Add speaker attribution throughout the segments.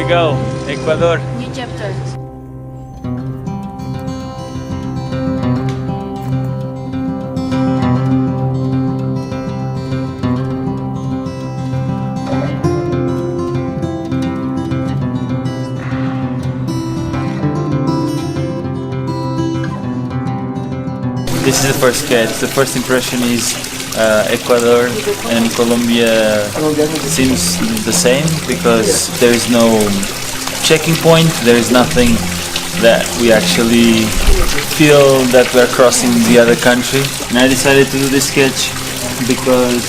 Speaker 1: we go, Ecuador.
Speaker 2: New chapter.
Speaker 1: This is the first sketch. The first impression is Ecuador and Colombia seems the same because there is no checking point. There is nothing that we actually feel that we are crossing the other country. And I decided to do this sketch because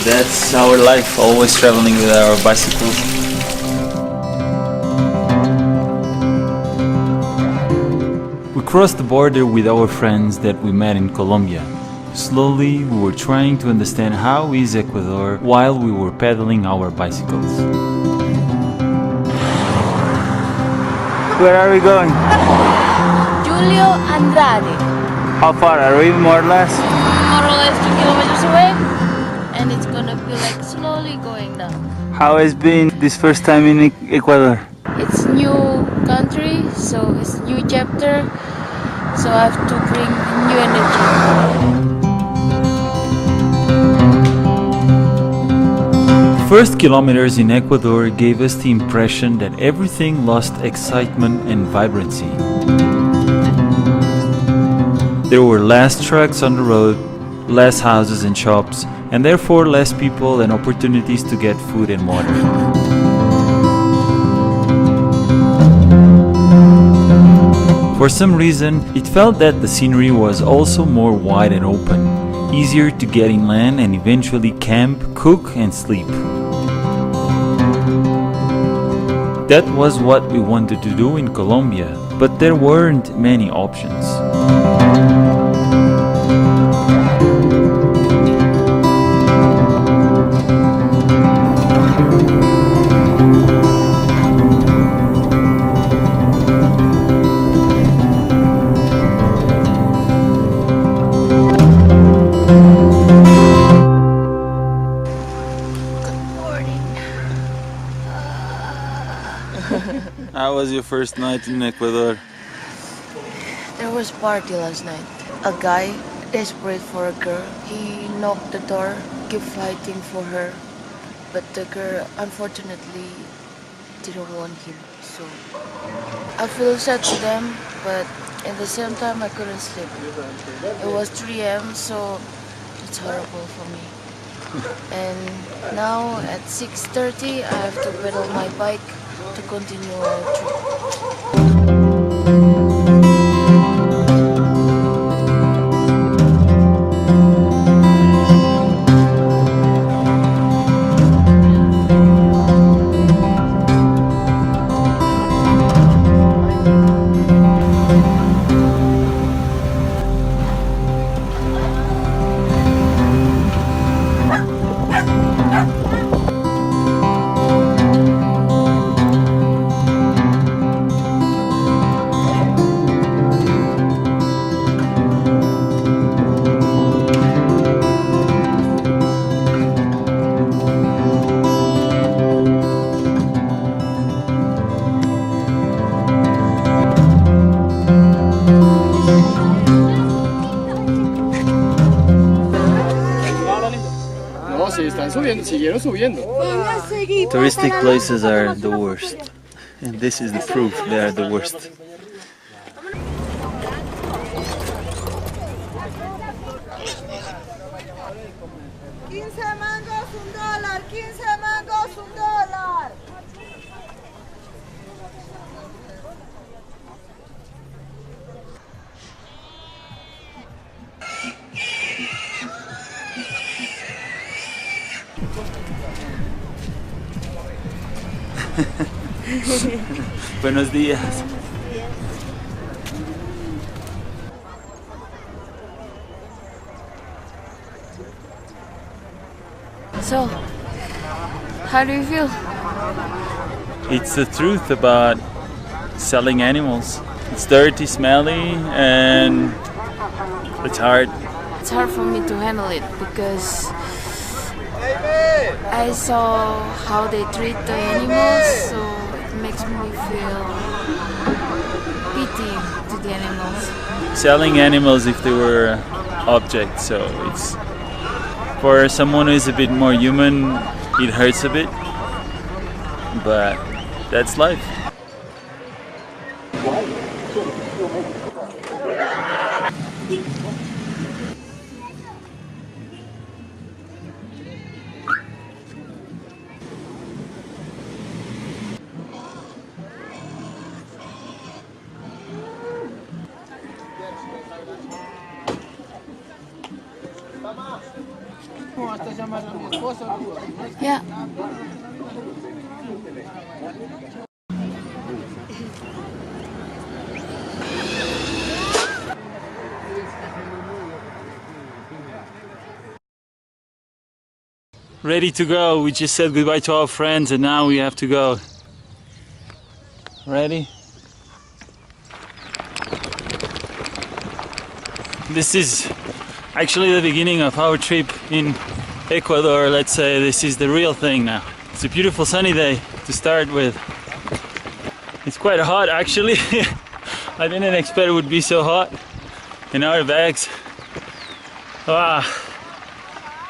Speaker 1: that's our life, always traveling with our bicycles. We crossed the border with our friends that we met in Colombia. Slowly, we were trying to understand how is Ecuador while we were pedaling our bicycles. Where are we going?
Speaker 2: Julio Andrade.
Speaker 1: How far are we, more or less?
Speaker 2: More or less 2 kilometers away. And it's gonna be like slowly going down.
Speaker 1: How has been this first time in Ecuador?
Speaker 2: It's new country, so it's new chapter. So I have to bring new energy.
Speaker 1: First kilometers in Ecuador gave us the impression that everything lost excitement and vibrancy. There were less trucks on the road, less houses and shops, and therefore less people and opportunities to get food and water. For some reason, it felt that the scenery was also more wide and open, easier to get inland and eventually camp, cook and sleep. That was what we wanted to do in Colombia, but there weren't many options. How was your first night in Ecuador?
Speaker 2: There was party last night. A guy desperate for a girl. He knocked the door, kept fighting for her, but the girl unfortunately didn't want him. So I feel sad to them, but at the same time I couldn't sleep. It was 3 a.m. so it's horrible for me. And now at 6:30 I have to pedal my bike to continue our trip.
Speaker 1: Touristic places are the worst, and this is the proof they are the worst. Buenos días.
Speaker 2: So, how do you feel?
Speaker 1: It's the truth about selling animals. It's dirty, smelly, and it's hard.
Speaker 2: It's hard for me to handle it because
Speaker 3: I saw how they treat the animals, so it makes me feel pity to the animals.
Speaker 1: Selling animals if they were objects, so it's for someone who is a bit more human, it hurts a bit, but that's life.
Speaker 3: Yeah.
Speaker 1: Ready to go. We just said goodbye to our friends and now we have to go. Ready? This is actually the beginning of our trip in Ecuador. Let's say this is the real thing now. It's a beautiful sunny day to start with. It's quite hot actually. I didn't expect it would be so hot in our bags.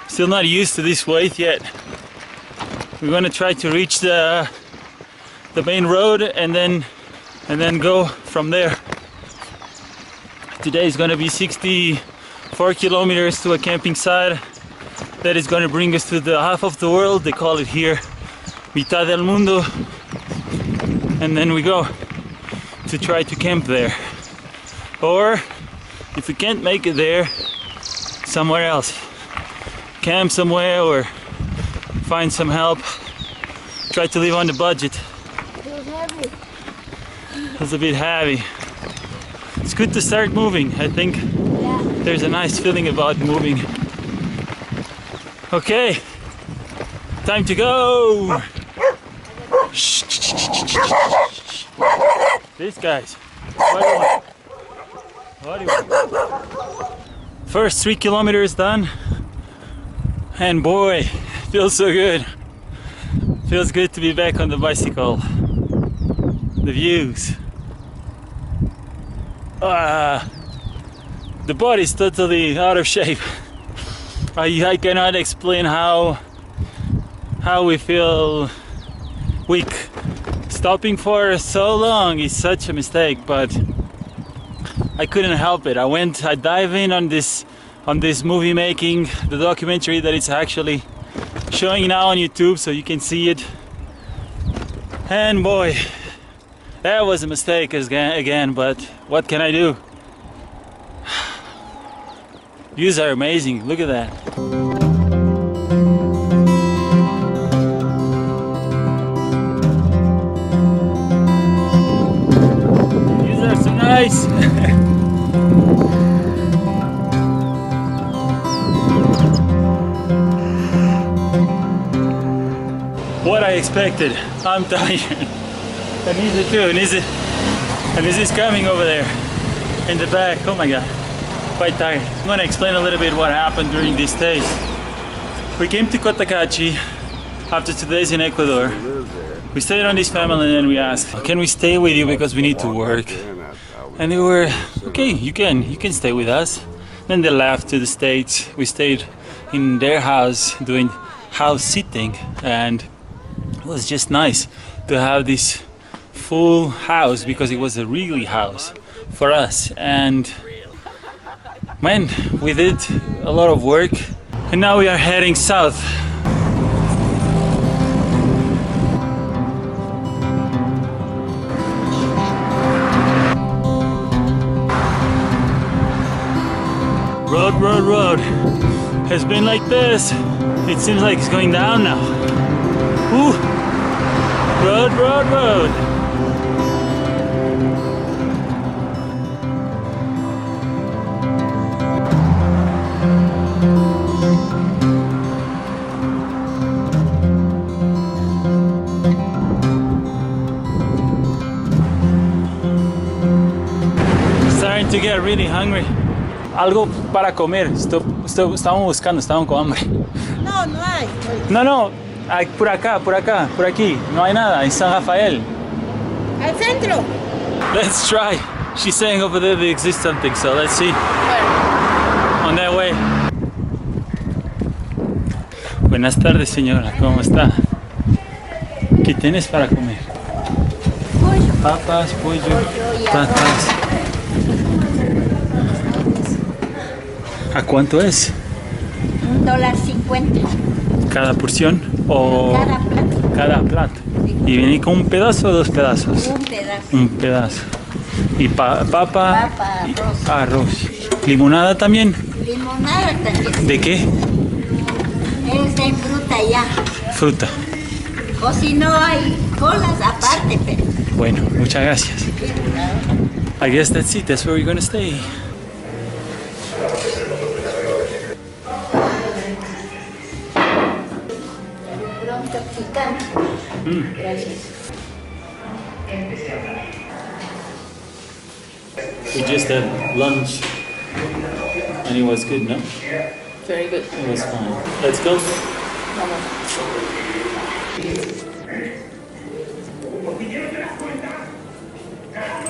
Speaker 1: Still not used to this weight yet. We're gonna try to reach the main road and then go from there. Today is gonna be 64 kilometers to a camping site that is gonna bring us to the half of the world. They call it here Mitad del Mundo, and then we go to try to camp there. Or if we can't make it there, somewhere else. Camp somewhere or find some help. Try to live on the budget.
Speaker 3: It was heavy.
Speaker 1: It's a bit heavy. It's good to start moving. I think there's a nice feeling about moving. Okay, time to go. These guys. What do you want? First 3 kilometers done. And boy, feels so good. Feels good to be back on the bicycle. The views. The body's totally out of shape. I cannot explain how we feel weak. Stopping for so long is such a mistake, but I couldn't help it. I dive in on this movie making, the documentary that is actually showing now on YouTube, so you can see it. And boy, that was a mistake again, but what can I do? Views are amazing, look at that. Views are so nice. What I expected. I'm tired. And Nisa too. And this is coming over there in the back. Oh my god. Quite tired. I'm gonna explain a little bit what happened during these days. We came to Cotacachi after 2 days in Ecuador. We stayed on this family and then we asked, can we stay with you because we need to work? And they were, okay, you can stay with us. Then they left to the States. We stayed in their house doing house sitting, and it was just nice to have this full house because it was a really house for us. And man, we did a lot of work and now we are heading south. Road has been like this. It seems like it's going down now. Ooh. Road. Starting to get really hungry. Algo para comer. Estábamos buscando, estaban con hambre.
Speaker 4: No, no hay. hay.
Speaker 1: No, no, por acá, por aquí. No hay nada, en San Rafael.
Speaker 4: Al centro.
Speaker 1: Let's try. She's saying over there exists something, so let's see. On that way. Buenas tardes, señora. ¿Cómo está? ¿Qué tienes para comer?
Speaker 4: Pollo.
Speaker 1: Papas, pollo,
Speaker 4: Pollo y
Speaker 1: papas. ¿A cuánto es?
Speaker 4: $1.50
Speaker 1: ¿Cada porción? ¿O
Speaker 4: cada plato.
Speaker 1: cada plato? ¿Y viene con un pedazo o dos pedazos?
Speaker 4: Un pedazo.
Speaker 1: Un pedazo. ¿Y papa?
Speaker 4: Papa,
Speaker 1: Y
Speaker 4: arroz.
Speaker 1: arroz. ¿Limonada también?
Speaker 4: Limonada también.
Speaker 1: ¿De qué?
Speaker 4: Es de fruta ya.
Speaker 1: Fruta.
Speaker 4: O si no hay colas aparte, pero.
Speaker 1: Bueno, muchas gracias. I guess that's it. That's where we're gonna stay.
Speaker 4: Pronto picante. Gracias.
Speaker 1: We just had lunch and it was good, no?
Speaker 2: Very good.
Speaker 1: It was fine. Let's go.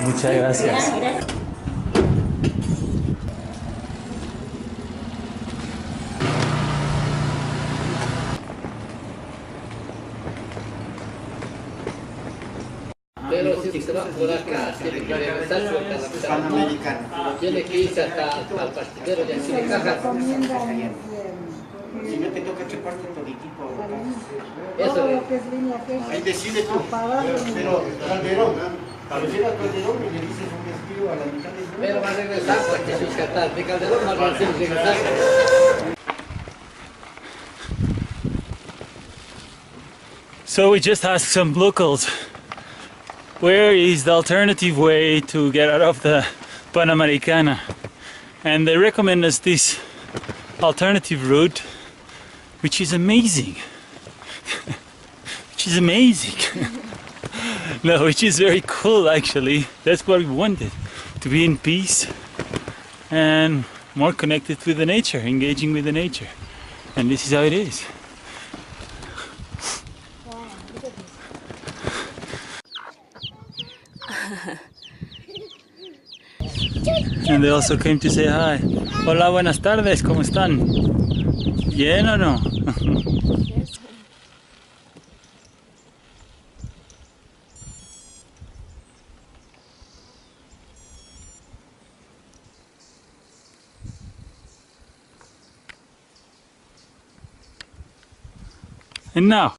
Speaker 1: Muchas gracias.
Speaker 5: Pero si se va por acá, tiene que regresar su Panamericana. Tiene que irse hasta al pastillero de así de caja.
Speaker 6: Si no te toca chuparte toditito.
Speaker 5: Eso es.
Speaker 6: Ahí decide tú. Pero Calderón, cabecera Calderón y le dices un despido a la mitad del mundo.
Speaker 5: Pero va a regresar porque su catal. De Calderón va a regresar.
Speaker 1: So we just asked some locals, where is the alternative way to get out of the Panamericana? And they recommend us this alternative route, which is amazing. Which is amazing. No, which is very cool actually. That's what we wanted, to be in peace and more connected with the nature, engaging with the nature. And this is how it is. And they also came to say hi. Hola, buenas tardes, ¿cómo están? ¿Bien o no? And now,